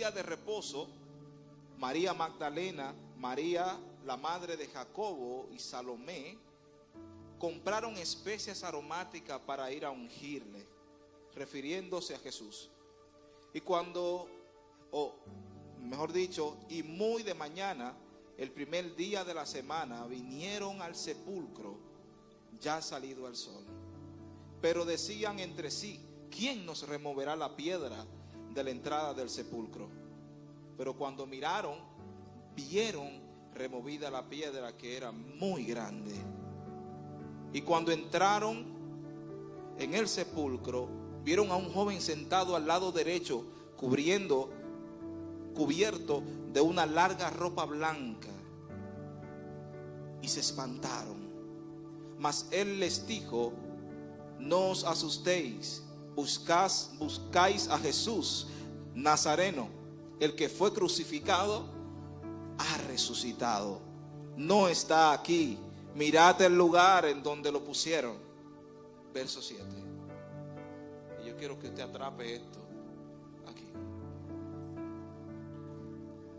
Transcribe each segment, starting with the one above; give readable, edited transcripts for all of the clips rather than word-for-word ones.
día de reposo, María Magdalena, María la madre de Jacobo y Salomé compraron especias aromáticas para ir a ungirle, refiriéndose a Jesús. Y cuando, mejor dicho, y muy de mañana, el primer día de la semana, vinieron al sepulcro, ya salido el sol. Pero decían entre sí: ¿quién nos removerá la piedra de la entrada del sepulcro? Pero cuando miraron, vieron removida la piedra, que era muy grande. Y cuando entraron en el sepulcro, vieron a un joven sentado al lado derecho, cubierto de una larga ropa blanca, y se espantaron. Mas él les dijo: no os asustéis, buscáis a Jesús Nazareno, el que fue crucificado, ha resucitado, no está aquí, mirad el lugar en donde lo pusieron. Verso 7. Y yo quiero que usted atrape esto aquí.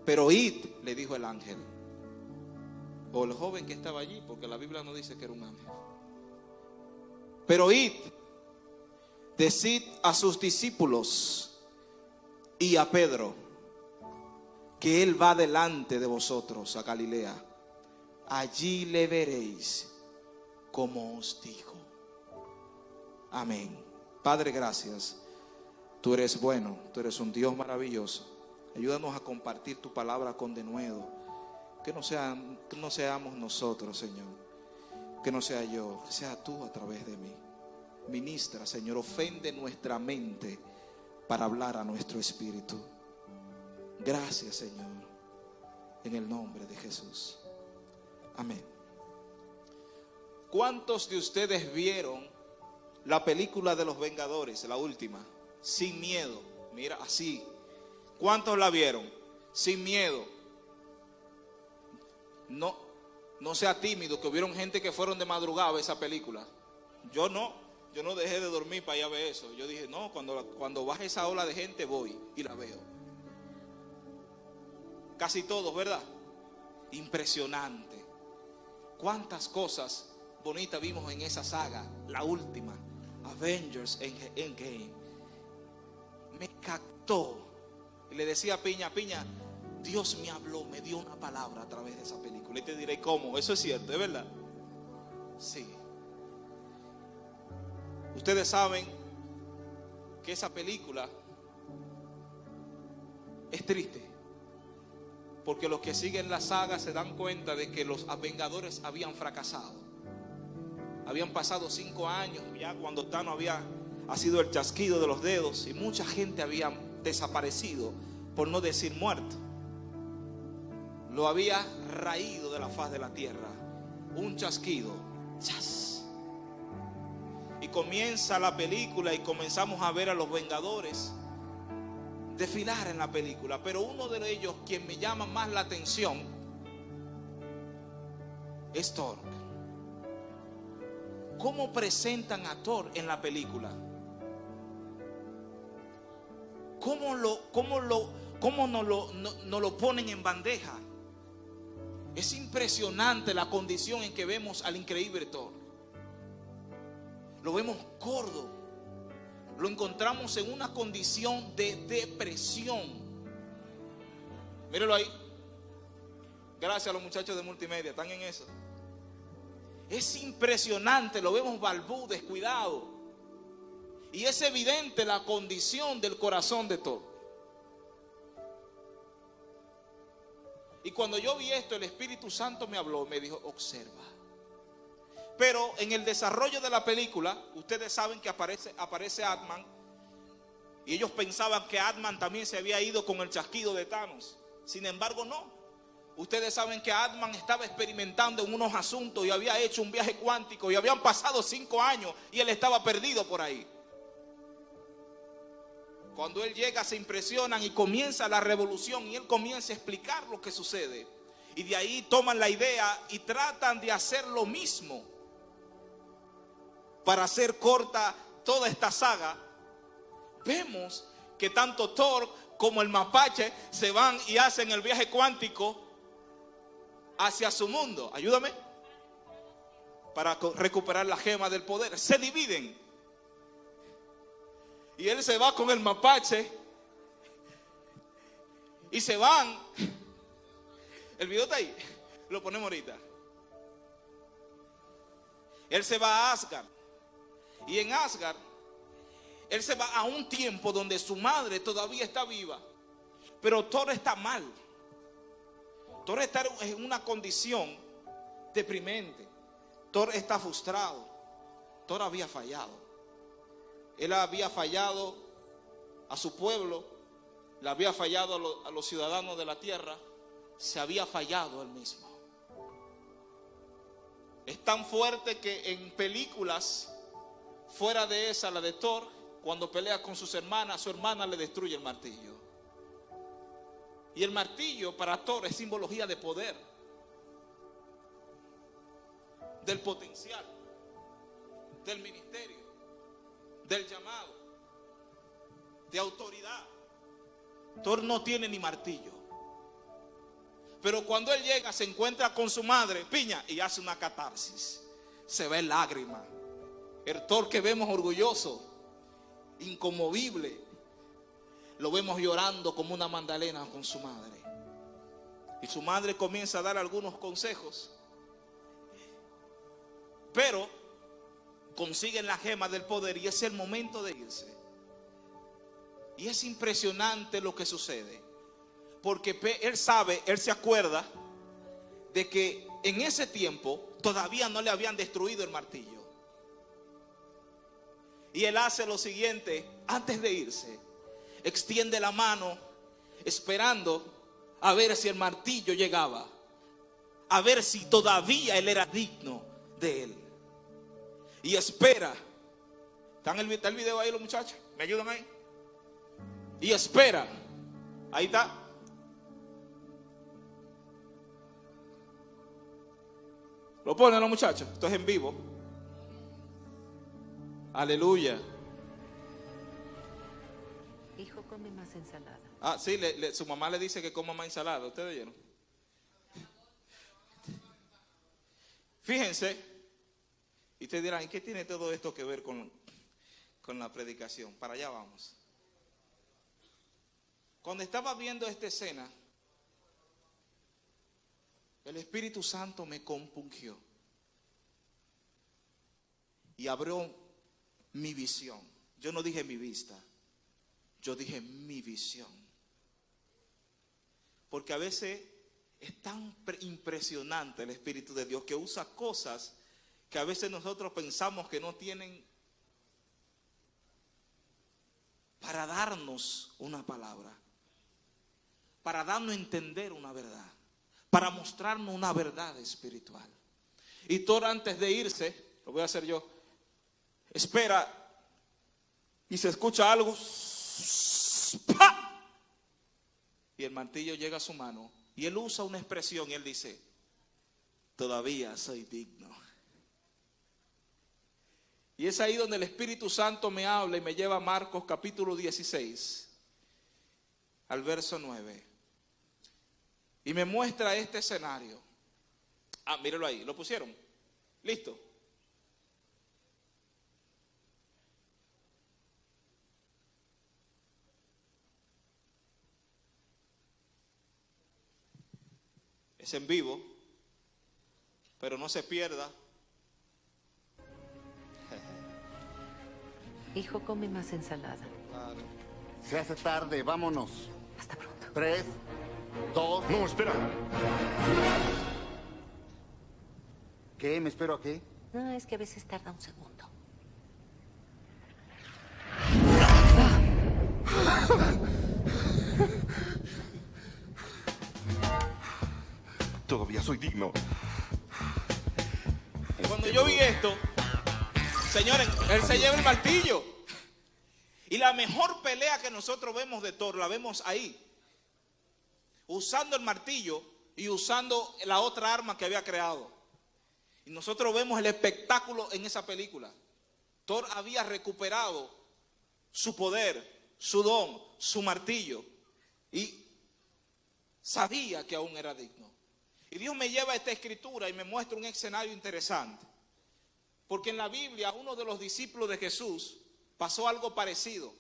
Pero id, le dijo el ángel, o el joven que estaba allí, porque la Biblia no dice que era un ángel. Pero id, decid a sus discípulos y a Pedro que él va delante de vosotros a Galilea. Allí le veréis como os dijo. Amén. Padre, gracias. Tú eres bueno, tú eres un Dios maravilloso. Ayúdanos a compartir tu palabra con denuedo. Que no seamos nosotros, Señor. Que no sea yo, que sea tú a través de mí. Ministra, Señor, ofende nuestra mente para hablar a nuestro espíritu. Gracias, Señor, en el nombre de Jesús. Amén. ¿Cuántos de ustedes vieron la película de los Vengadores, la última? Sin miedo. Mira, así. ¿Cuántos la vieron? Sin miedo. No sea tímido, que hubieron gente que fueron de madrugada a ver esa película. Yo no dejé de dormir para ir a ver eso. Yo dije, no, cuando baje esa ola de gente voy y la veo. Casi todos, ¿verdad? Impresionante. Cuántas cosas bonitas vimos en esa saga, la última, Avengers Endgame. Me captó. Y le decía a Piña, Dios me habló, me dio una palabra a través de esa película. Y te diré cómo, eso es cierto, ¿es verdad? Sí. Ustedes saben que esa película es triste, porque los que siguen la saga se dan cuenta de que los Vengadores habían fracasado. Habían pasado 5 años ya cuando Thanos ha sido el chasquido de los dedos, y mucha gente había desaparecido, por no decir muerto. Lo había raído de la faz de la tierra. Un chasquido. ¡Chas! Y comienza la película y comenzamos a ver a los Vengadores desfilar en la película. Pero uno de ellos, quien me llama más la atención, es Thor. ¿Cómo presentan a Thor en la película? ¿Cómo nos lo ponen en bandeja? Es impresionante la condición en que vemos al increíble Thor. Lo vemos gordo. Lo encontramos en una condición de depresión. Míralo ahí. Gracias a los muchachos de multimedia, están en eso. Es impresionante, lo vemos balbú, descuidado. Y es evidente la condición del corazón de Thor. Y cuando yo vi esto, el Espíritu Santo me habló, me dijo, observa. Pero en el desarrollo de la película, ustedes saben que aparece Ant-Man. Y ellos pensaban que Ant-Man también se había ido con el chasquido de Thanos. Sin embargo, no. Ustedes saben que Ant-Man estaba experimentando en unos asuntos y había hecho un viaje cuántico. Y habían pasado 5 años y él estaba perdido por ahí. Cuando él llega se impresionan y comienza la revolución y él comienza a explicar lo que sucede. Y de ahí toman la idea y tratan de hacer lo mismo. Para hacer corta toda esta saga, vemos que tanto Thor como el mapache, se van y hacen el viaje cuántico hacia su mundo. Ayúdame. Para recuperar la gema del poder. Se dividen. Y él se va con el mapache. Y se van. El video está ahí. Lo ponemos ahorita. Él se va a Asgard. Y en Asgard, él se va a un tiempo donde su madre todavía está viva. Pero Thor está mal. Thor está en una condición deprimente. Thor está frustrado. Thor había fallado. Él había fallado a su pueblo. Le había fallado a los ciudadanos de la tierra. Se había fallado él mismo. Es tan fuerte que en películas fuera de esa, la de Thor, cuando pelea con sus hermanas, su hermana le destruye el martillo. Y el martillo para Thor es simbología de poder, del potencial, del ministerio, del llamado, de autoridad. Thor no tiene ni martillo. Pero cuando él llega, se encuentra con su madre, piña, y hace una catarsis. Se ve lágrima. El Thor que vemos orgulloso, inconmovible, lo vemos llorando como una magdalena con su madre. Y su madre comienza a dar algunos consejos. Pero consiguen la gema del poder y es el momento de irse. Y es impresionante lo que sucede. Porque él sabe, él se acuerda de que en ese tiempo todavía no le habían destruido el martillo. Y él hace lo siguiente, antes de irse, extiende la mano esperando a ver si el martillo llegaba, a ver si todavía él era digno de él. Y espera. ¿Está el video ahí los muchachos? ¿Me ayudan ahí? Y espera. Ahí está. Lo ponen los muchachos. Esto es en vivo. Aleluya. Hijo, come más ensalada. Ah, sí, su mamá le dice que coma más ensalada. ¿Ustedes oyeron? Fíjense. Y ustedes dirán, ¿y qué tiene todo esto que ver con la predicación? Para allá vamos. Cuando estaba viendo esta escena, el Espíritu Santo me compungió y abrió mi visión. Yo no dije mi vista, yo dije mi visión. Porque a veces es tan impresionante el Espíritu de Dios que usa cosas que a veces nosotros pensamos que no tienen, para darnos una palabra, para darnos a entender una verdad, para mostrarnos una verdad espiritual. Y Thor, antes de irse, lo voy a hacer yo, espera y se escucha algo, ¡pa! Y el martillo llega a su mano y él usa una expresión y él dice, todavía soy digno. Y es ahí donde el Espíritu Santo me habla y me lleva a Marcos capítulo 16 al verso 9 y me muestra este escenario. Ah, míralo ahí, ¿lo pusieron? ¿Listo? Es en vivo, pero no se pierda. Hijo, come más ensalada. Claro. Se hace tarde, vámonos. Hasta pronto. 3, 2. No, espera. ¿Qué? ¿Me espero a qué? No, es que a veces tarda un segundo. Todavía soy digno. Cuando yo vi esto, señores, él se lleva el martillo. Y la mejor pelea que nosotros vemos de Thor, la vemos ahí. Usando el martillo y usando la otra arma que había creado. Y nosotros vemos el espectáculo en esa película. Thor había recuperado su poder, su don, su martillo. Y sabía que aún era digno. Y Dios me lleva a esta escritura y me muestra un escenario interesante. Porque en la Biblia uno de los discípulos de Jesús pasó algo parecido.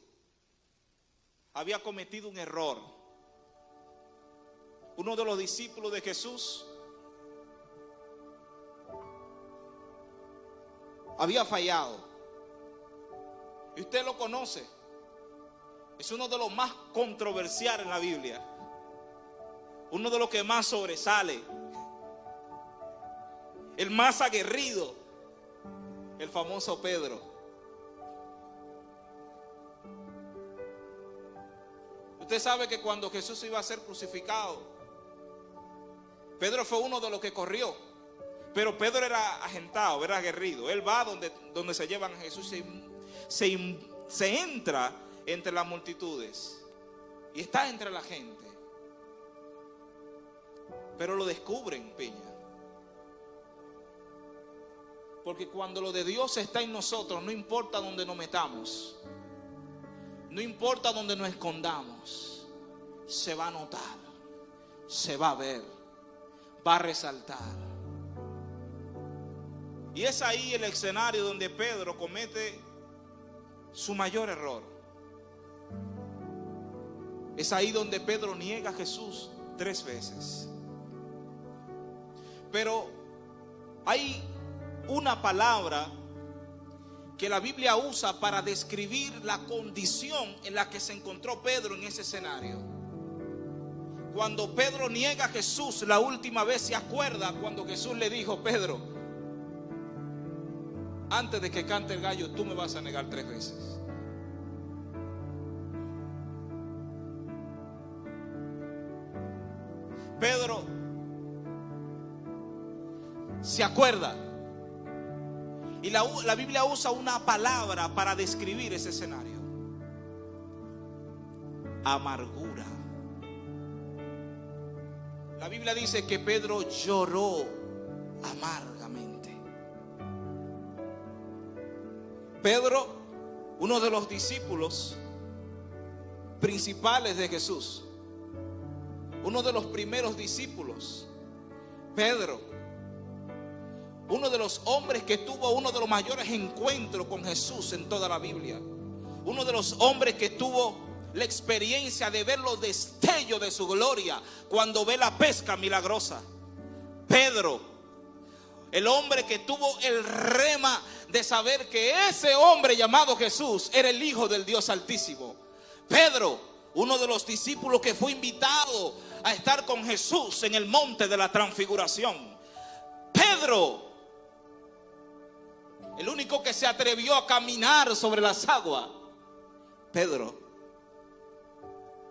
Había cometido un error. Uno de los discípulos de Jesús había fallado. Y usted lo conoce. Es uno de los más controversiales en la Biblia. Uno de los que más sobresale. El más aguerrido. El famoso Pedro. Usted sabe que cuando Jesús iba a ser crucificado, Pedro fue uno de los que corrió. Pero Pedro era agentado, era aguerrido. Él va donde se llevan a Jesús, se entra entre las multitudes y está entre la gente. Pero lo descubren, Piña. Porque cuando lo de Dios está en nosotros, no importa dónde nos metamos, no importa dónde nos escondamos, se va a notar, se va a ver, va a resaltar. Y es ahí el escenario donde Pedro comete su mayor error. Es ahí donde Pedro niega a Jesús 3 veces. Pero hay una palabra que la Biblia usa para describir la condición en la que se encontró Pedro en ese escenario. Cuando Pedro niega a Jesús la última vez, se acuerda cuando Jesús le dijo: Pedro, antes de que cante el gallo, tú me vas a negar 3 veces. Pedro se acuerda. Y la Biblia usa una palabra para describir ese escenario: amargura. La Biblia dice que Pedro lloró amargamente. Pedro, uno de los discípulos principales de Jesús, uno de los primeros discípulos, Pedro, uno de los hombres que tuvo uno de los mayores encuentros con Jesús en toda la Biblia, uno de los hombres que tuvo la experiencia de ver los destellos de su gloria cuando ve la pesca milagrosa. Pedro, el hombre que tuvo el rema de saber que ese hombre llamado Jesús era el Hijo del Dios Altísimo. Pedro, uno de los discípulos que fue invitado a estar con Jesús en el monte de la transfiguración. Pedro, el único que se atrevió a caminar sobre las aguas. Pedro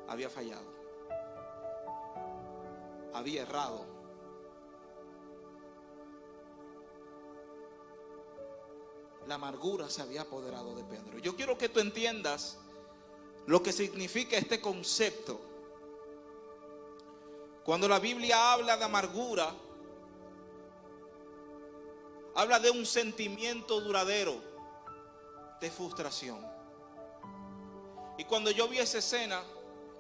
había fallado, había errado. La amargura se había apoderado de Pedro. Yo quiero que tú entiendas lo que significa este concepto. Cuando la Biblia habla de amargura, habla de un sentimiento duradero de frustración. Y cuando yo vi esa escena,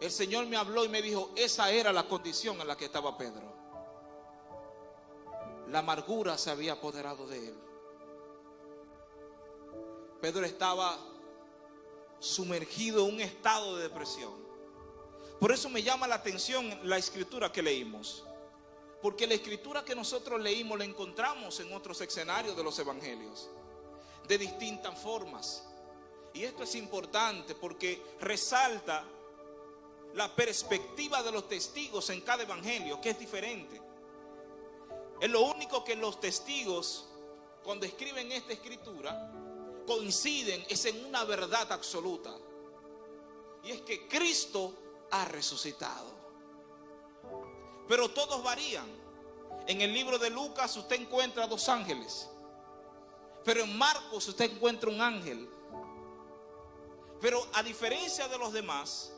el Señor me habló y me dijo: esa era la condición en la que estaba Pedro. La amargura se había apoderado de él. Pedro estaba sumergido en un estado de depresión. Por eso me llama la atención la escritura que leímos. Porque la escritura que nosotros leímos la encontramos en otros escenarios de los evangelios, de distintas formas. Y esto es importante porque resalta la perspectiva de los testigos en cada evangelio, que es diferente. Es lo único que los testigos, cuando escriben esta escritura, coinciden, es en una verdad absoluta. Y es que Cristo ha resucitado. Pero todos varían. En el libro de Lucas usted encuentra 2 ángeles. Pero en Marcos usted encuentra un ángel. Pero a diferencia de los demás,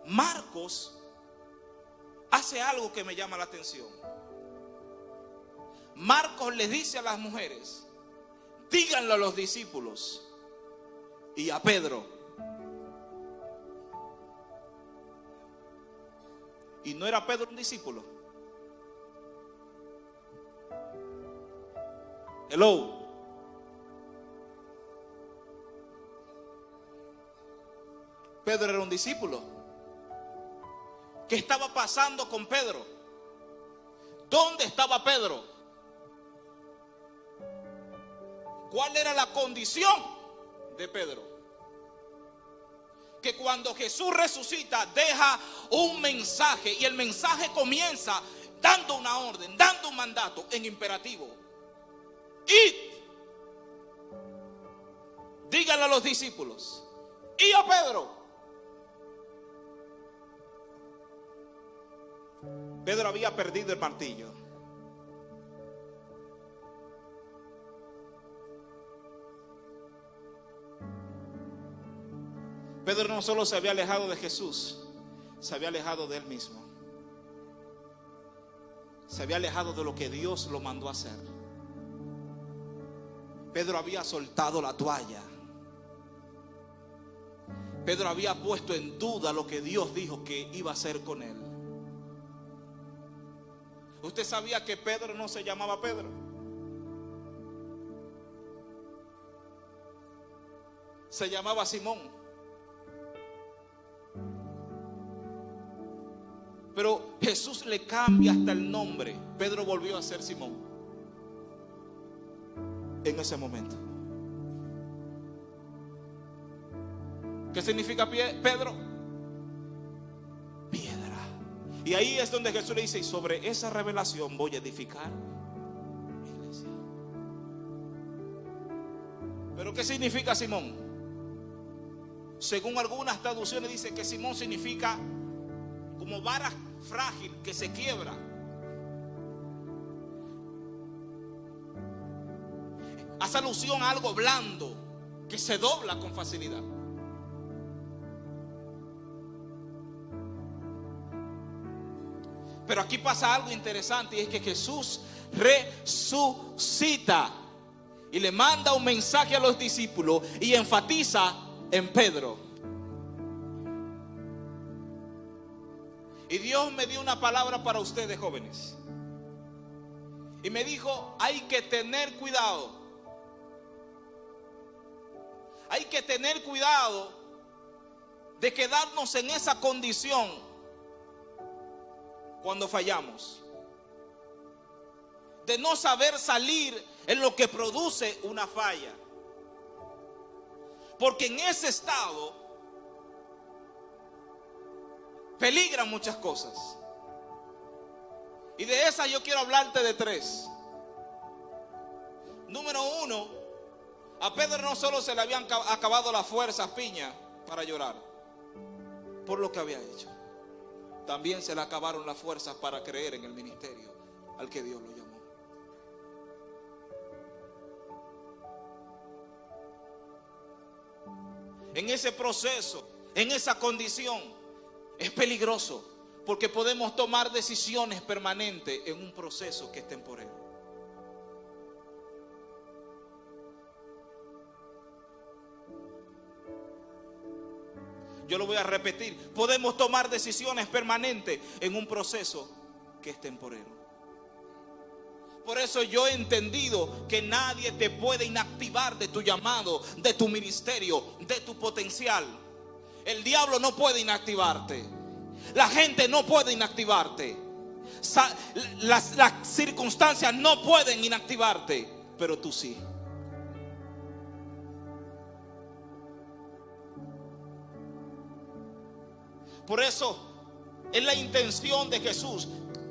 Marcos hace algo que me llama la atención. Marcos les dice a las mujeres: díganlo a los discípulos y a Pedro. ¿Y no era Pedro un discípulo? Hello. Pedro era un discípulo. ¿Qué estaba pasando con Pedro? ¿Dónde estaba Pedro? ¿Cuál era la condición de Pedro? Que cuando Jesús resucita deja un mensaje, y el mensaje comienza dando una orden, dando un mandato en imperativo. Id, díganle a los discípulos, y a Pedro. Pedro había perdido el martillo. Pedro no solo se había alejado de Jesús, se había alejado de él mismo. Se había alejado de lo que Dios lo mandó a hacer. Pedro había soltado la toalla. Pedro había puesto en duda lo que Dios dijo que iba a hacer con él. ¿Usted sabía que Pedro no se llamaba Pedro? Se llamaba Simón. Pero Jesús le cambia hasta el nombre. Pedro volvió a ser Simón en ese momento. ¿Qué significa Pedro? Piedra. Y ahí es donde Jesús le dice: y sobre esa revelación voy a edificar mi iglesia. ¿Pero qué significa Simón? Según algunas traducciones dice que Simón significa como vara frágil que se quiebra. Hace alusión a algo blando que se dobla con facilidad. Pero aquí pasa algo interesante, y es que Jesús resucita y le manda un mensaje a los discípulos y enfatiza en Pedro. Y Dios me dio una palabra para ustedes, jóvenes. Y me dijo: hay que tener cuidado. Hay que tener cuidado de quedarnos en esa condición cuando fallamos. De no saber salir en lo que produce una falla. Porque en ese estado peligran muchas cosas. Y de esas yo quiero hablarte de tres. Número uno, a Pedro no solo se le habían acabado las fuerzas, piña, para llorar por lo que había hecho. También se le acabaron las fuerzas para creer en el ministerio al que Dios lo llamó. En ese proceso, en esa condición, es peligroso, porque podemos tomar decisiones permanentes en un proceso que es temporero. Yo lo voy a repetir: podemos tomar decisiones permanentes en un proceso que es temporero. Por eso yo he entendido que nadie te puede inactivar de tu llamado, de tu ministerio, de tu potencial. El diablo no puede inactivarte. La gente no puede inactivarte. Las circunstancias no pueden inactivarte, pero tú sí. Por eso es la intención de Jesús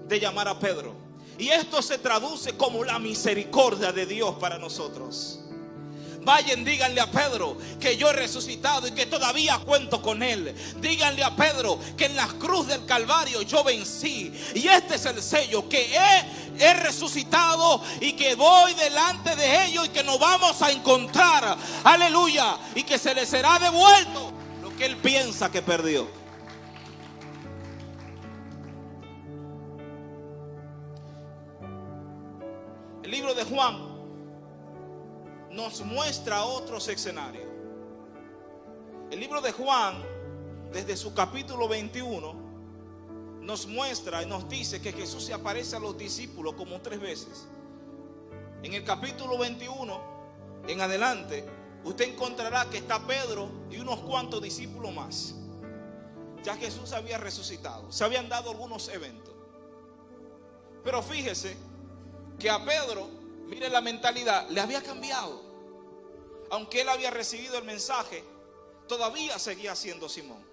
de llamar a Pedro. Y esto se traduce como la misericordia de Dios para nosotros. Vayan, díganle a Pedro que yo he resucitado y que todavía cuento con él. Díganle a Pedro que en la cruz del Calvario yo vencí. Y este es el sello, que he resucitado y que voy delante de ellos y que nos vamos a encontrar. Aleluya. Y que se le será devuelto lo que él piensa que perdió. El libro de Juan nos muestra otros escenarios. El libro de Juan, desde su capítulo 21, nos muestra y nos dice que Jesús se aparece a los discípulos como 3 veces. En el capítulo 21 en adelante, usted encontrará que está Pedro y unos cuantos discípulos más. Ya Jesús había resucitado, se habían dado algunos eventos. Pero fíjese que a Pedro, mire la mentalidad, le había cambiado. Aunque él había recibido el mensaje, todavía seguía siendo Simón.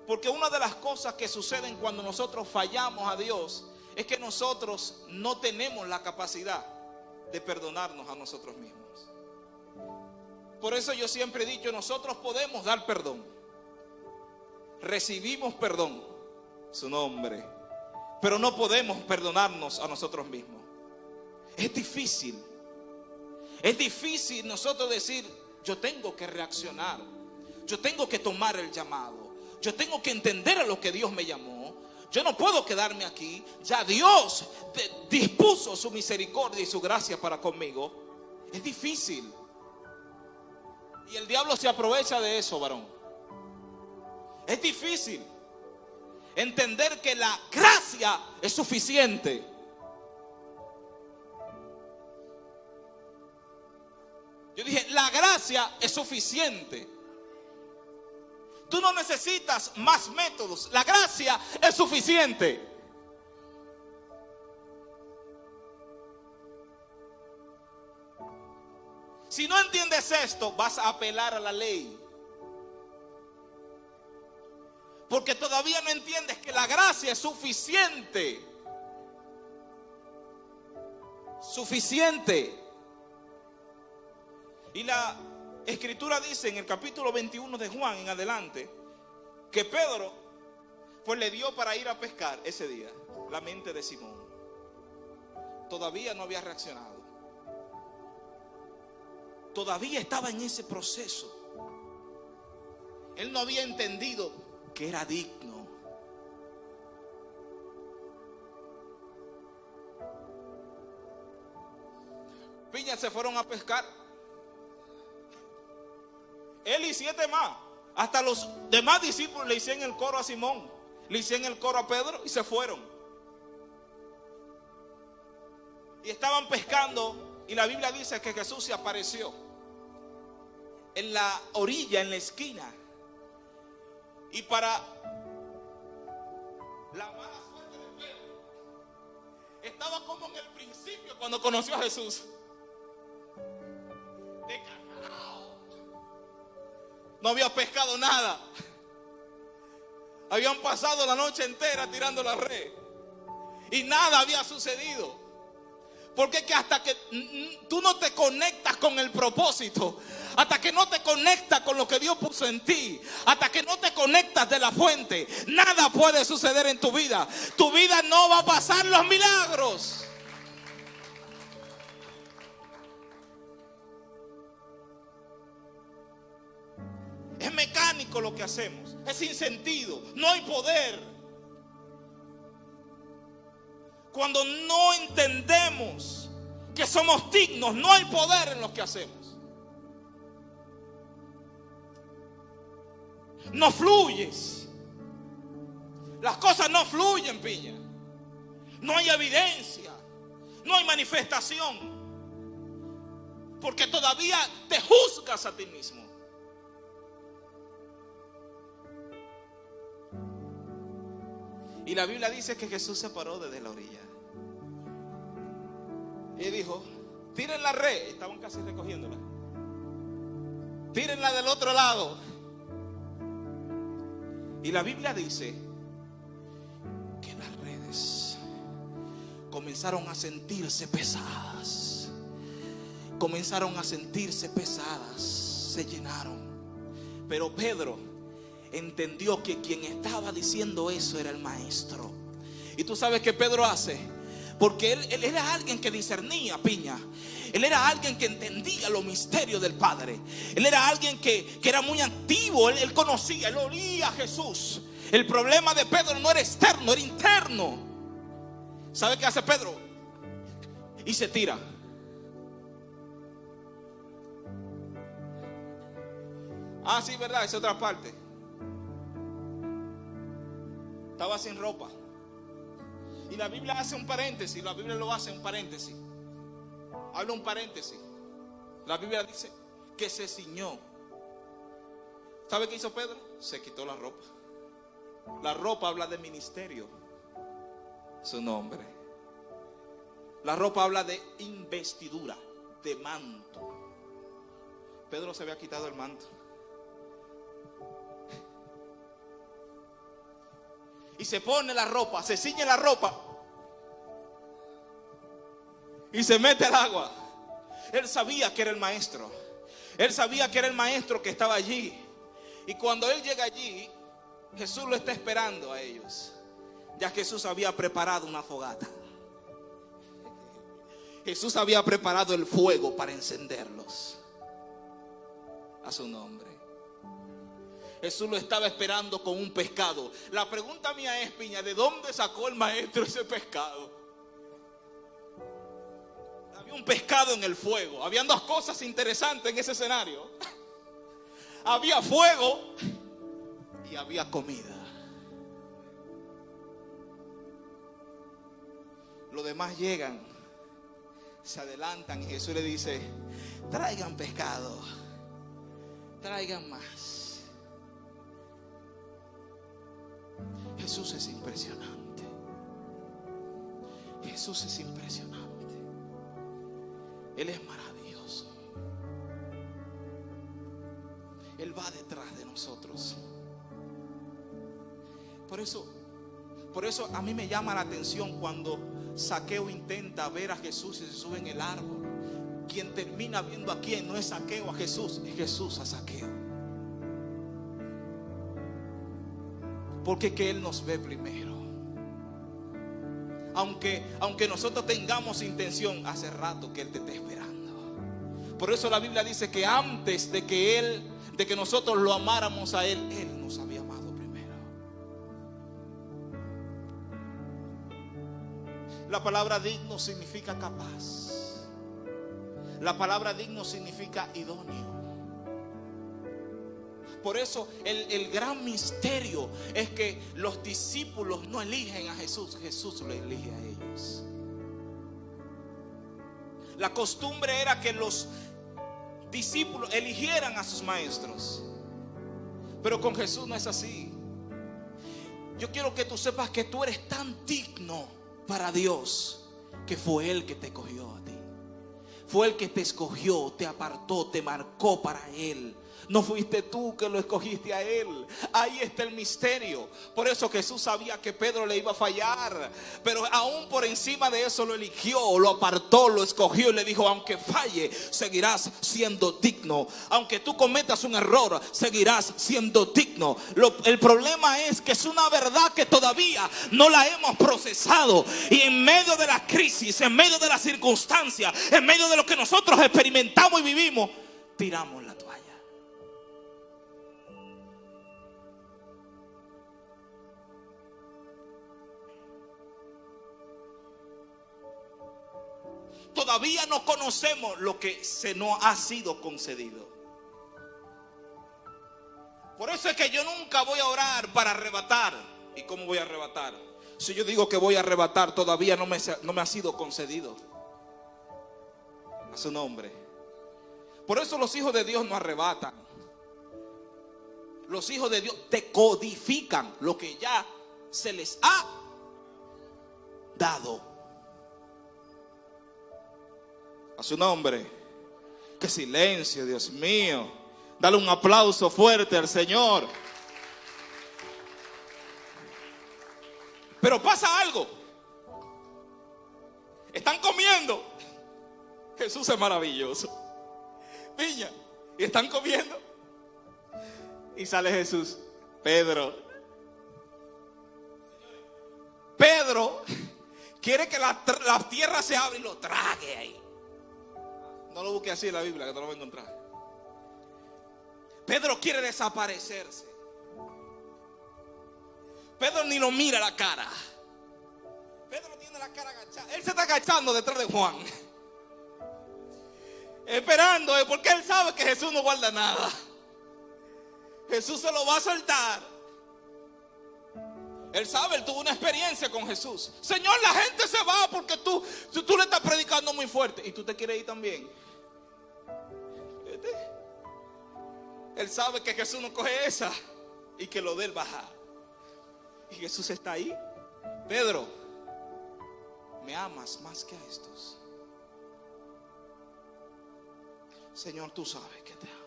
Porque una de las cosas que suceden cuando nosotros fallamos a Dios es que nosotros no tenemos la capacidad de perdonarnos a nosotros mismos. Por eso yo siempre he dicho, nosotros podemos dar perdón, recibimos perdón, su nombre, pero no podemos perdonarnos a nosotros mismos. Es difícil nosotros decir, yo tengo que reaccionar, yo tengo que tomar el llamado, yo tengo que entender a lo que Dios me llamó. Yo no puedo quedarme aquí. Ya Dios dispuso su misericordia y su gracia para conmigo. Es difícil. Y el diablo se aprovecha de eso, varón. Es difícil entender que la gracia es suficiente. Yo dije, la gracia es suficiente. Tú no necesitas más métodos. La gracia es suficiente. Si no entiendes esto, vas a apelar a la ley. Porque todavía no entiendes que la gracia es suficiente. Suficiente. Y la Escritura dice en el capítulo 21 de Juan en adelante que Pedro pues le dio para ir a pescar ese día. La mente de Simón todavía no había reaccionado. Todavía estaba en ese proceso. Él no había entendido que era digno. Piñas se fueron a pescar. Él y 7 más. Hasta los demás discípulos le hicieron el coro a Simón, le hicieron el coro a Pedro y se fueron. Y estaban pescando y la Biblia dice que Jesús se apareció en la orilla, en la esquina. Y para la mala suerte de Pedro, estaba como en el principio cuando conoció a Jesús. No había pescado nada. Habían pasado la noche entera tirando la red y nada había sucedido. Porque es que hasta que tú no te conectas con el propósito, hasta que no te conectas con lo que Dios puso en ti, hasta que no te conectas de la fuente, nada puede suceder en tu vida. Tu vida no va a pasar los milagros. Es mecánico lo que hacemos, es sin sentido, no hay poder. Cuando no entendemos que somos dignos, no hay poder en lo que hacemos. No fluyes. Las cosas no fluyen, piña. No hay evidencia, no hay manifestación, porque todavía te juzgas a ti mismo. Y la Biblia dice que Jesús se paró desde la orilla y dijo, tiren la red. Estaban casi recogiéndola. Tírenla del otro lado. Y la Biblia dice que las redes comenzaron a sentirse pesadas. Comenzaron a sentirse pesadas. Se llenaron. Pero Pedro entendió que quien estaba diciendo eso era el maestro. Y tú sabes qué Pedro hace, porque él era alguien que discernía, piña. Él era alguien que entendía los misterios del Padre. Él era alguien que era muy activo. Él conocía, él olía a Jesús. El problema de Pedro no era externo, era interno. ¿Sabe qué hace Pedro? Y se tira. Ah, sí, verdad, es otra parte. Estaba sin ropa. Y la Biblia hace un paréntesis. La Biblia lo hace un paréntesis. Habla un paréntesis. La Biblia dice que se ciñó. ¿Sabe qué hizo Pedro? Se quitó la ropa. La ropa habla de ministerio. Su nombre. La ropa habla de investidura, de manto. Pedro se había quitado el manto. Y se pone la ropa, se ciñe la ropa. Y se mete al agua. Él sabía que era el maestro. Él sabía que era el maestro que estaba allí. Y cuando él llega allí, Jesús lo está esperando a ellos. Ya Jesús había preparado una fogata. Jesús había preparado el fuego para encenderlos. A su nombre. Jesús lo estaba esperando con un pescado. La pregunta mía es, Piña, ¿de dónde sacó el maestro ese pescado? Había un pescado en el fuego. Habían dos cosas interesantes en ese escenario. Había fuego y había comida. Los demás llegan, se adelantan y Jesús le dice: traigan pescado, traigan más. Jesús es impresionante. Jesús es impresionante. Él es maravilloso. Él va detrás de nosotros. Por eso a mí me llama la atención cuando Zaqueo intenta ver a Jesús y se sube en el árbol. Quien termina viendo a quién no es Zaqueo a Jesús, es Jesús a Zaqueo. Porque que Él nos ve primero. Aunque nosotros tengamos intención, hace rato que Él te está esperando. Por eso la Biblia dice que antes de que nosotros lo amáramos a Él, Él nos había amado primero. La palabra digno significa capaz. La palabra digno significa idóneo. Por eso el gran misterio es que los discípulos no eligen a Jesús, Jesús lo elige a ellos. La costumbre era que los discípulos eligieran a sus maestros, pero con Jesús no es así. Yo quiero que tú sepas que tú eres tan digno para Dios que fue Él que te escogió a ti. Fue Él que te escogió, te apartó, te marcó para Él. No fuiste tú que lo escogiste a Él. Ahí está el misterio. Por eso Jesús sabía que Pedro le iba a fallar, pero aún por encima de eso lo eligió, lo apartó, lo escogió y le dijo: aunque falle, seguirás siendo digno. Aunque tú cometas un error, seguirás siendo digno. El problema es que es una verdad que todavía no la hemos procesado. Y en medio de la crisis, en medio de las circunstancias, en medio de lo que nosotros experimentamos y vivimos, tiramos la toalla. Todavía no conocemos lo que se nos ha sido concedido. Por eso es que yo nunca voy a orar para arrebatar. ¿Y cómo voy a arrebatar? Si yo digo que voy a arrebatar, todavía no me ha sido concedido. A su nombre. Por eso los hijos de Dios no arrebatan. Los hijos de Dios te codifican lo que ya se les ha dado. A su nombre. Qué silencio, Dios mío. Dale un aplauso fuerte al Señor. Pero pasa algo. Están comiendo. Jesús es maravilloso. Piña. Y están comiendo. Y sale Jesús. Pedro quiere que la tierra se abra y lo trague ahí. No lo busque así en la Biblia, que no lo va a encontrar. Pedro quiere desaparecerse. Pedro ni lo mira la cara. Pedro tiene la cara agachada. Él se está agachando detrás de Juan, esperando, porque él sabe que Jesús no guarda nada. Jesús se lo va a soltar. Él sabe, él tuvo una experiencia con Jesús. Señor, la gente se va porque tú le estás predicando muy fuerte. Y tú te quieres ir también. Él sabe que Jesús no coge esa y que lo de él baja. Y Jesús está ahí. Pedro, ¿me amas más que a estos? Señor, tú sabes que te amo.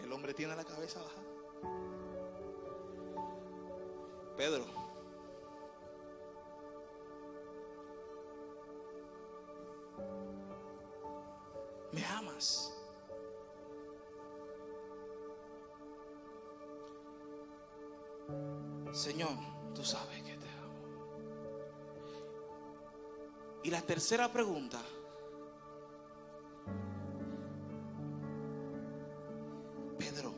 El hombre tiene la cabeza baja. Pedro, ¿me amas? Señor, tú sabes que te amo. Y la tercera pregunta: Pedro,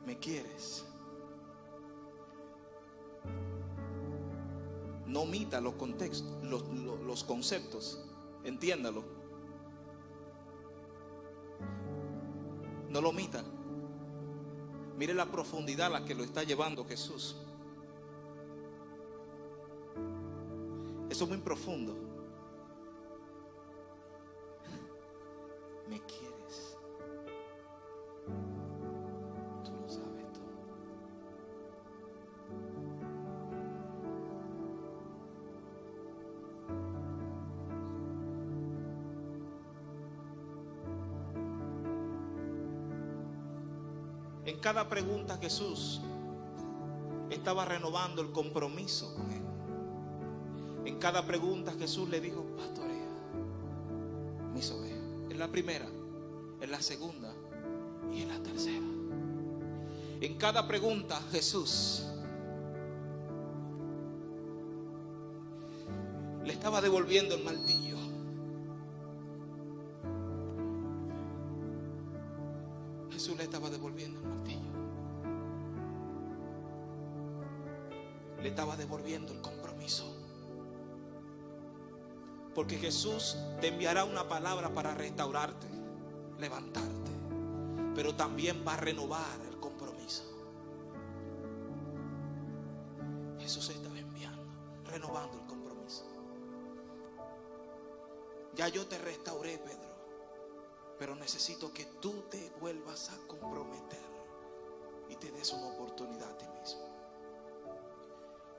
¿me quieres? No omita los contextos, los conceptos. Entiéndalo. No lo omita. Mire la profundidad a la que lo está llevando Jesús. Eso es muy profundo. ¿Me quieres? Tú lo sabes todo. En cada pregunta Jesús estaba renovando el compromiso con él. En cada pregunta Jesús le dijo: pastorea mis ovejas. En la primera, en la segunda y en la tercera. En cada pregunta Jesús le estaba devolviendo el martillo. Jesús le estaba devolviendo el martillo. Le estaba devolviendo el compromiso. Porque Jesús te enviará una palabra para restaurarte, levantarte, pero también va a renovar el compromiso. Jesús estaba enviando, renovando el compromiso. Ya yo te restauré, Pedro, pero necesito que tú te vuelvas a comprometer y te des una oportunidad a ti mismo.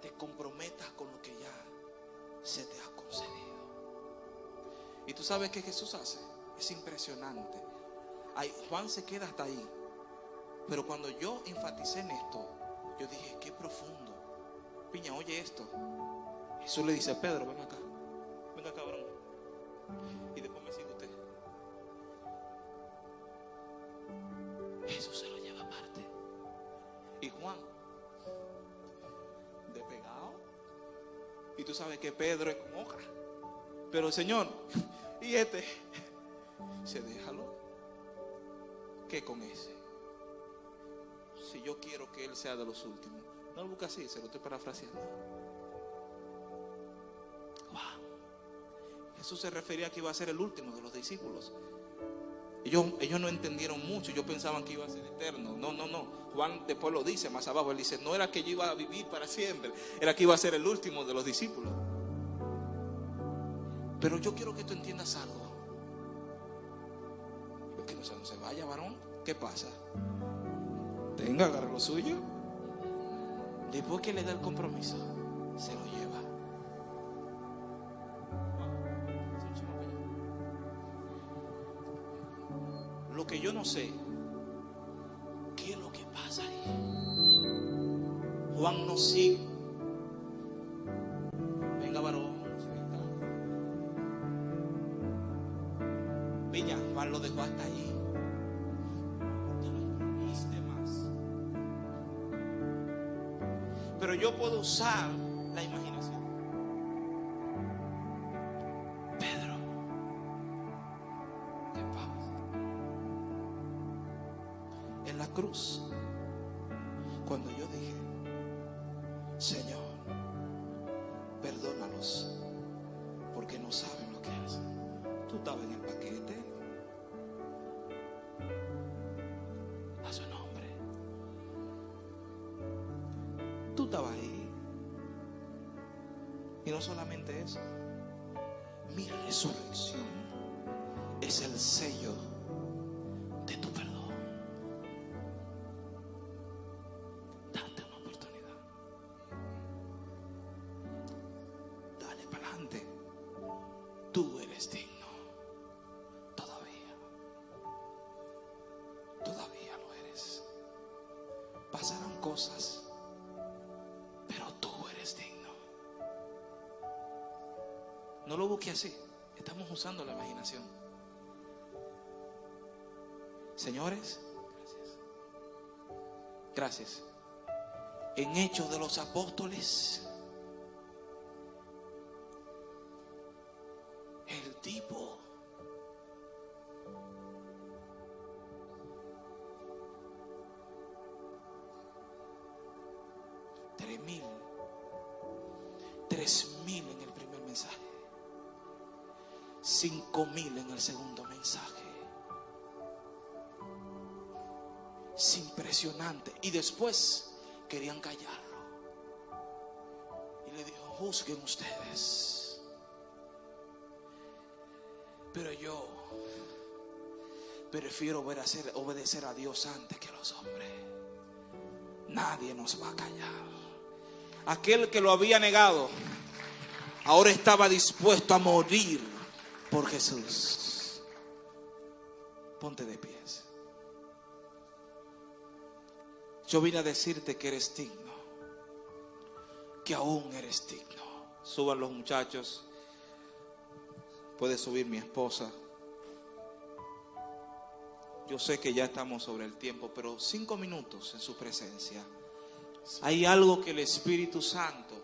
Te comprometas con lo que ya se te ha concedido. Y tú sabes que Jesús hace, es impresionante. Ay, Juan se queda hasta ahí, pero cuando yo enfaticé en esto, yo dije: qué profundo. Piña, oye esto. Jesús le dice: Pedro, ven acá, varón. Y después me sigue usted. Jesús se lo lleva aparte. Y Juan, de pegado. Y tú sabes que Pedro es como hoja. Pero Señor, y este, se déjalo. ¿Qué con ese? Si yo quiero que él sea de los últimos. No lo busca así, se lo estoy parafraseando. Wow. Jesús se refería a que iba a ser el último de los discípulos. Ellos no entendieron mucho. Ellos pensaban que iba a ser eterno. No. Juan después lo dice más abajo. Él dice: no era que yo iba a vivir para siempre, era que iba a ser el último de los discípulos. Pero yo quiero que tú entiendas algo. Porque no se vaya, varón. ¿Qué pasa? Tenga, agarra lo suyo. Después que le da el compromiso, se lo lleva. Lo que yo no sé, ¿qué es lo que pasa ahí? Juan no sigue. Venga, varón. Piña, Juan lo dejó hasta allí. Porque no viste más. Pero yo puedo usar la imaginación. Pedro, ¿qué pasa? En la cruz, cuando yo dije: Señor, perdónalos porque no saben lo que hacen. Tú estabas en el paquete. estabas ahí. Y no solamente eso, mi resurrección es el sello de tu perdón. Date una oportunidad. Dale para adelante. Tú eres digno. Todavía lo eres. Pasarán cosas, pero tú eres digno. No lo busques así. Estamos usando la imaginación. Señores, gracias. En Hechos de los Apóstoles, el tipo $3,000 en el primer mensaje, 5,000 en el segundo mensaje. Es impresionante. Y después querían callarlo. Y le dijo: juzguen ustedes, pero yo prefiero obedecer a Dios antes que a los hombres. Nadie nos va a callar. Aquel que lo había negado ahora estaba dispuesto a morir por Jesús. Ponte de pies. Yo vine a decirte que eres digno, que aún eres digno. Suban los muchachos. Puede subir mi esposa. Yo sé que ya estamos sobre el tiempo, pero 5 minutos en su presencia. Hay algo que el Espíritu Santo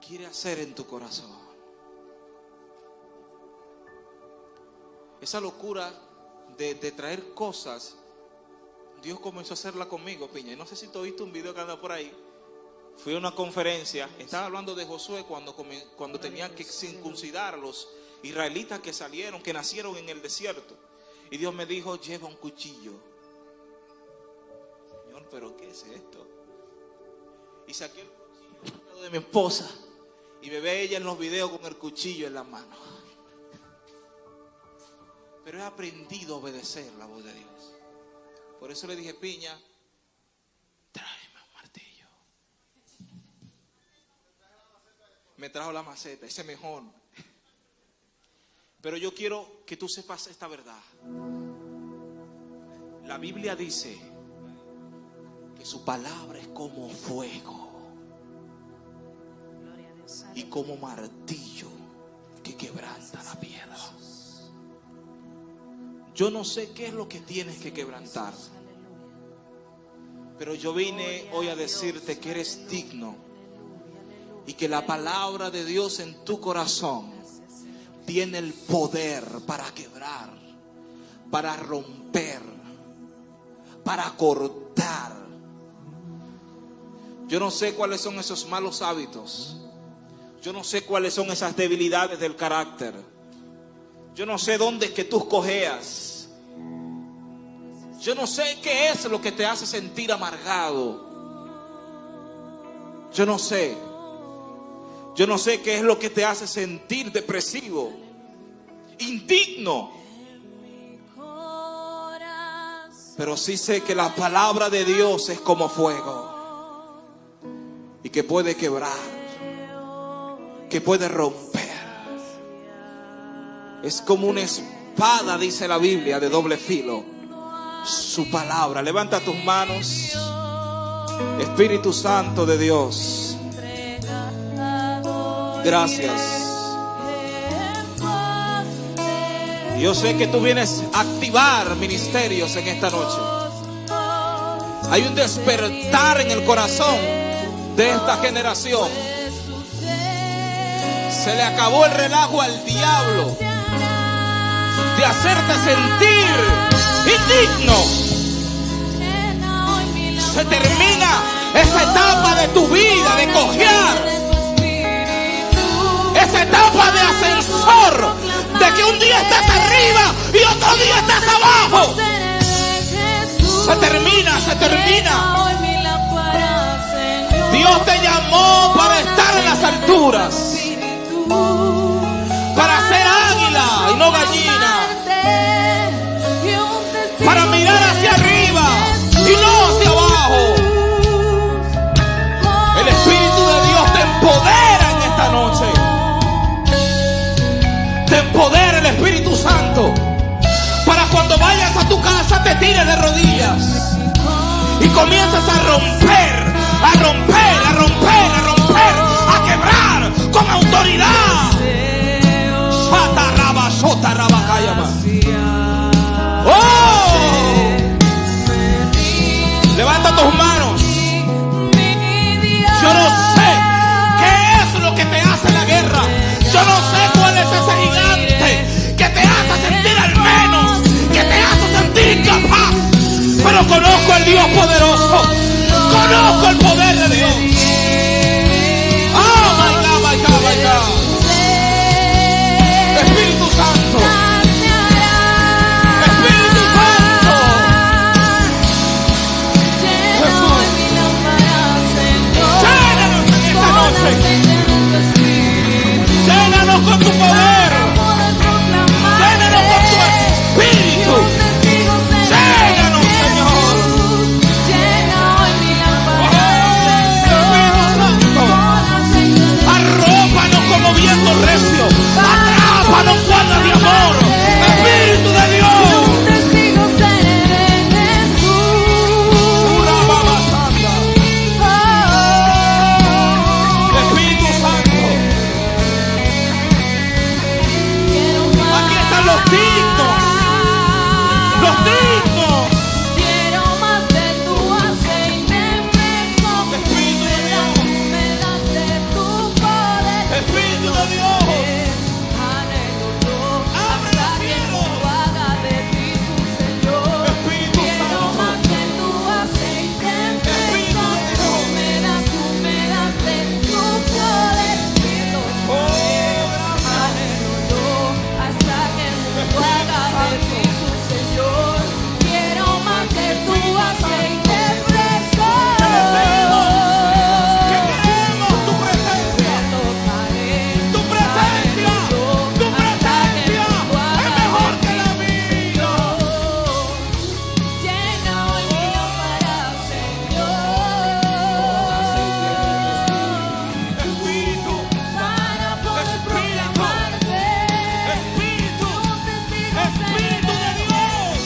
quiere hacer en tu corazón. Esa locura de traer cosas, Dios comenzó a hacerla conmigo, Piña. Y no sé si tú viste un video que anda por ahí. Fui a una conferencia, estaba hablando de Josué cuando tenían que circuncidar a los israelitas que salieron, que nacieron en el desierto. Y Dios me dijo: lleva un cuchillo. Señor, ¿pero qué es esto? Y saqué el cuchillo de mi esposa y me ve ella en los videos con el cuchillo en la mano. Pero he aprendido a obedecer la voz de Dios. Por eso le dije: Piña, tráeme un martillo. Me trajo la maceta, ese mejor. Pero yo quiero que tú sepas esta verdad. La Biblia dice que su palabra es como fuego y como martillo que quebranta la piedra. Yo no sé qué es lo que tienes que quebrantar, pero yo vine hoy a decirte que eres digno y que la palabra de Dios en tu corazón tiene el poder para quebrar, para romper, para cortar. Yo no sé cuáles son esos malos hábitos. Yo no sé cuáles son esas debilidades del carácter. Yo no sé dónde es que tú cojeas. Yo no sé qué es lo que te hace sentir amargado. Yo no sé. Yo no sé qué es lo que te hace sentir depresivo, indigno. Pero sí sé que la palabra de Dios es como fuego y que puede quebrar, que puede romper. Es como una espada, dice la Biblia, de doble filo. Su palabra. Levanta tus manos. Espíritu Santo de Dios, gracias. Yo sé que tú vienes a activar ministerios en esta noche. Hay un despertar en el corazón de esta generación. Se le acabó el relajo al diablo de hacerte sentir indigno. Se termina esa etapa de tu vida de cojear, esa etapa de ascensor, de que un día estás arriba y otro día estás abajo. Se termina. Dios te llamó para estar en las alturas, para ser águila y no gallina, para mirar hacia arriba y no hacia abajo. El Espíritu de Dios te empodera en esta noche. Te empodera el Espíritu Santo para cuando vayas a tu casa te tires de rodillas y comienzas a romper, a romper, a romper, a romper, a quebrar con autoridad. ¡Oh! Levanta tus manos. Yo no sé qué es lo que te hace la guerra. Yo no sé cuál es ese gigante que te hace sentir al menos, que te hace sentir incapaz. Pero conozco al Dios poderoso. Conozco el poder de Dios. Oh my God, my God, my God. Espíritu Santo. Espíritu Santo. Jesús. Llénanos en esta noche. Llénanos con tu poder. Llénanos con tu espíritu. Llénanos, Señor. Arrópanos como viento recio. Atrápanos cuerdas de amor. Espíritu de Dios. Espíritu Santo. Aquí están los dignos. Los dignos. Quiero más de tu aceite fresco. Espíritu de Dios. Me das de tu poder. Espíritu de Dios. Anhelo yo Abre hasta los que cielos. tú hagas de ti tu Señor. Espíritu Quiero Santo. más de tu aceite Espíritu fresco. de Dios. Me das de tu poder. Quiero anhelo yo hasta que tú hagas de ti tu Señor. Quiero más de tu aceite fresco. Que queremos tu presencia. Tu presencia. Tu presencia es mejor que la vida. Llena hoy mi lámpara, Señor, Espíritu. para poder proclamarte. Espíritu. Un testigo Espíritu de Dios.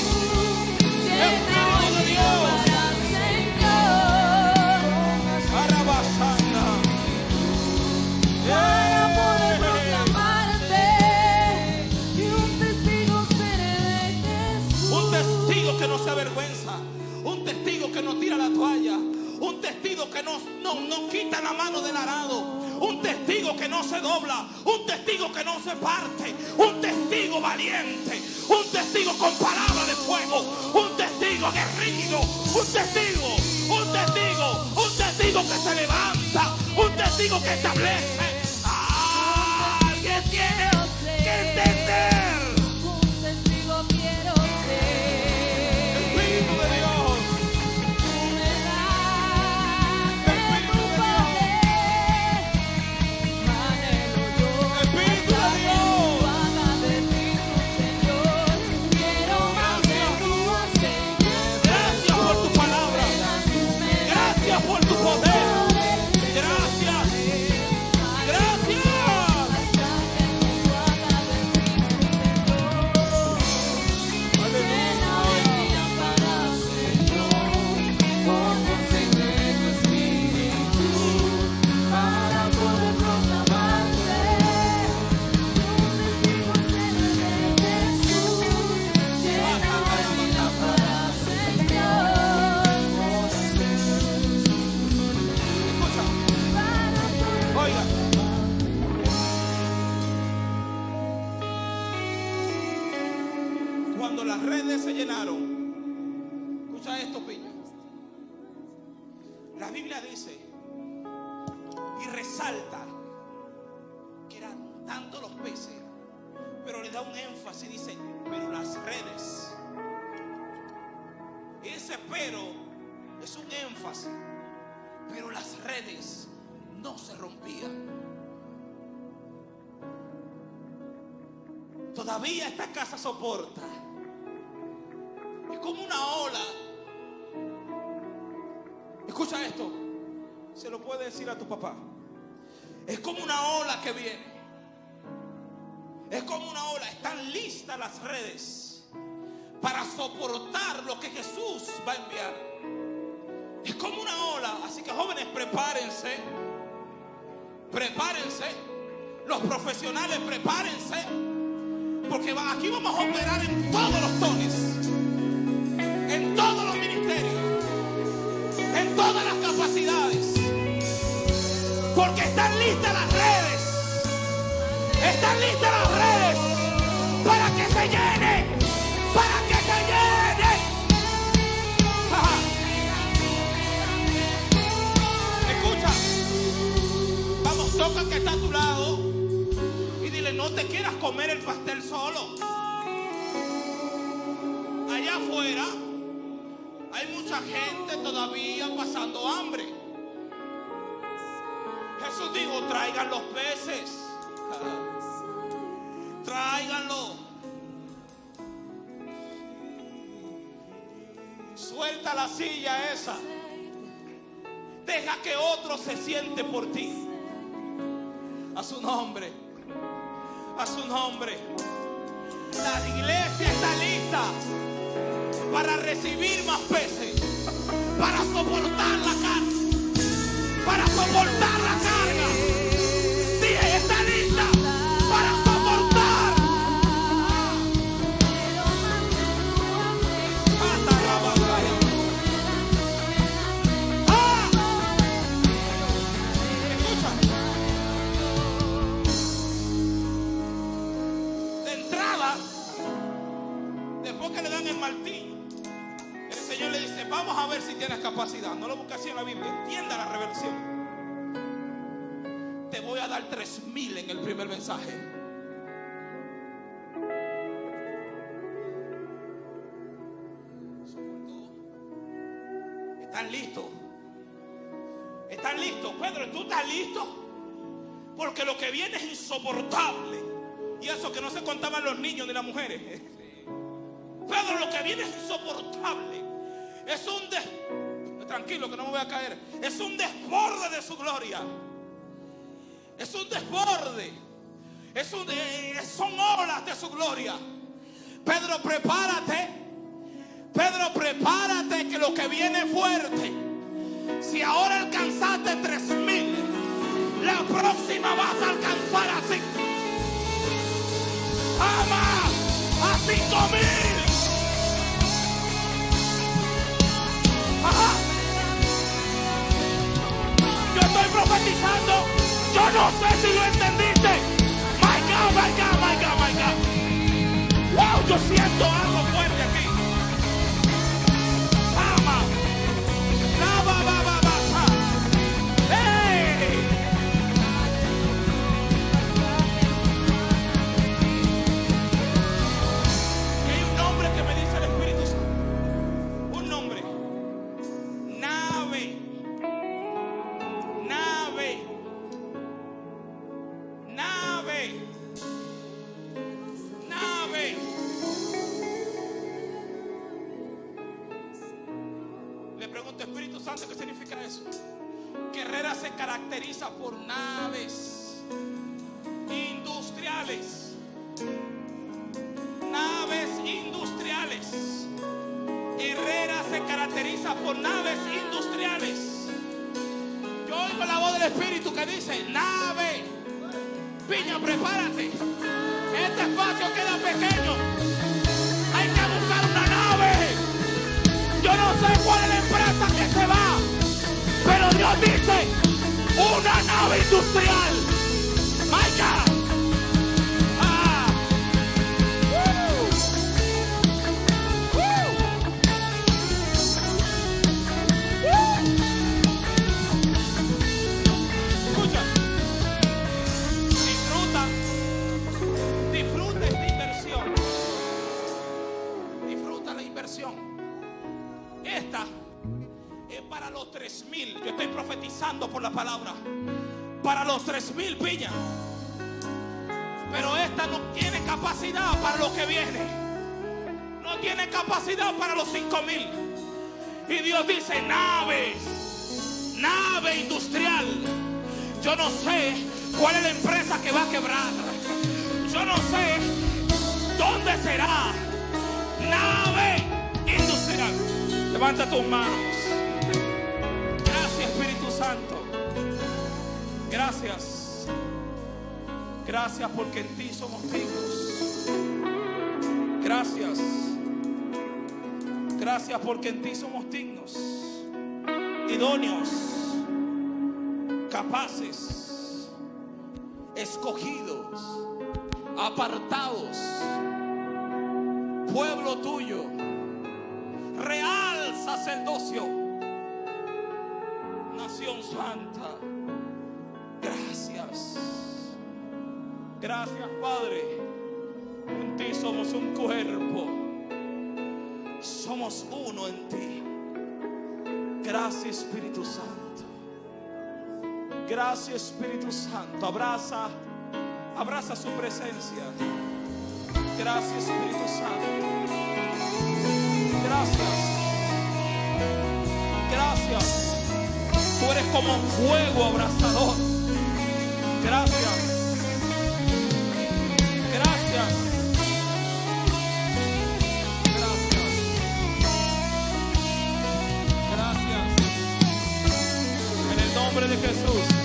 Llena hoy mi lámpara, Señor, Arabasana. para poder proclamarte. Y un testigo seré de Jesús. Un testigo que no se avergüenza. Un testigo que no tira la toalla. Un testigo que no quita la mano del arado. Un testigo que no se dobla. Un testigo que no se parte. Un testigo valiente. Un testigo con palabra de fuego. Un testigo aguerrido. Un testigo. Un testigo. Un testigo que se levanta. Un testigo que establece. Alguien tiene que entender. Un testigo quiero ser. Espíritu de Dios. Me das de tu poder. Anhelo yo Espíritu de hasta que Dios. tú hagas de ti tu Señor. Quiero más de tu aceite. Gracias por tu palabra. Gracias por tu poder. Gracias. Gracias. Escucha. Oiga. Cuando las redes se llenaron, escucha esto, Piña. La Biblia dice y resalta que eran tantos los peces, pero le da un énfasis, dice, pero las redes. Ese pero es un énfasis pero las redes no se rompían. Todavía esta casa soporta. Es como una ola. Escucha esto. Se lo puede decir a tu papá. Es como una ola que viene. Es como una ola. Están listas las redes para soportar lo que Jesús va a enviar. Es como una ola. Así que jóvenes, prepárense. Prepárense. Los profesionales, prepárense. Porque aquí vamos a operar en todos los tonos, en todos los ministerios, en todas las capacidades. Porque están listas las redes. Están listas las redes para que se llene. Para que se llene. Escucha. Vamos, toca el que está a tu lado. No te quieras comer el pastel solo. Allá afuera hay mucha gente todavía pasando hambre. Jesús dijo: traigan los peces. Tráiganlo. Suelta la silla esa. Deja que otro se siente por ti. A su nombre. A su nombre. La iglesia está lista para recibir más peces, para soportar la carga, para soportar la carga. Dije, está lista para soportar. Hasta la batalla. Escucha. Después que le dan el martillo, el Señor le dice: vamos a ver si tienes capacidad. No lo busques así en la Biblia, entienda la revelación. Te voy a dar 3,000 en el primer mensaje. ¿Están listos? ¿Están listos? Pedro, ¿tú estás listo? Porque lo que viene es insoportable. Y eso que no se contaban los niños ni las mujeres. Pedro, lo que viene es insoportable. Es un tranquilo que no me voy a caer. Es un desborde de su gloria. Es un desborde. Son olas de su gloria. Pedro, prepárate. Pedro, prepárate, que lo que viene es fuerte. Si ahora alcanzaste 3,000, la próxima vas a alcanzar así. Ama a 5,000. Ajá. Yo estoy profetizando. Yo no sé si lo entendiste. My God, my God, my God, my God. Wow, yo siento algo fuerte aquí. Ama. La ba ba ba ba. Hey. Hay un nombre que me dice el Espíritu Santo. Un nombre. Nave. Nave. Nave. Nave. Le pregunto, Espíritu Santo, ¿qué significa eso? Que Herrera se caracteriza por naves industriales. Naves industriales. Herrera se caracteriza por naves industriales. Yo oigo la voz del Espíritu que dice: nave. Piña, prepárate. Este espacio queda pequeño. Hay que buscar una nave. Yo no sé cuál es la empresa que se va, pero Dios dice: una nave industrial. My God. Escucha. Disfruta esta inversión. Disfruta la inversión. Esta para los 3,000. Yo estoy profetizando por la palabra. Para los 3,000 piñas. Pero esta no tiene capacidad para lo que viene. No tiene capacidad para los 5,000. Y Dios dice: nave industrial. Yo no sé cuál es la empresa que va a quebrar. Yo no sé dónde será. Nave industrial. Levanta tus manos. Gracias, Espíritu Santo. Gracias. Gracias porque en ti somos dignos. Gracias. Gracias porque en ti somos dignos, idóneos, capaces, escogidos, apartados, pueblo tuyo, real sacerdocio, nación santa. Gracias. Gracias, Padre. En ti somos un cuerpo. Somos uno en ti. Gracias, Espíritu Santo. Gracias, Espíritu Santo. Abraza su presencia. Gracias, Espíritu Santo. Gracias. Tú eres como un fuego abrasador. Gracias. En el nombre de Jesús.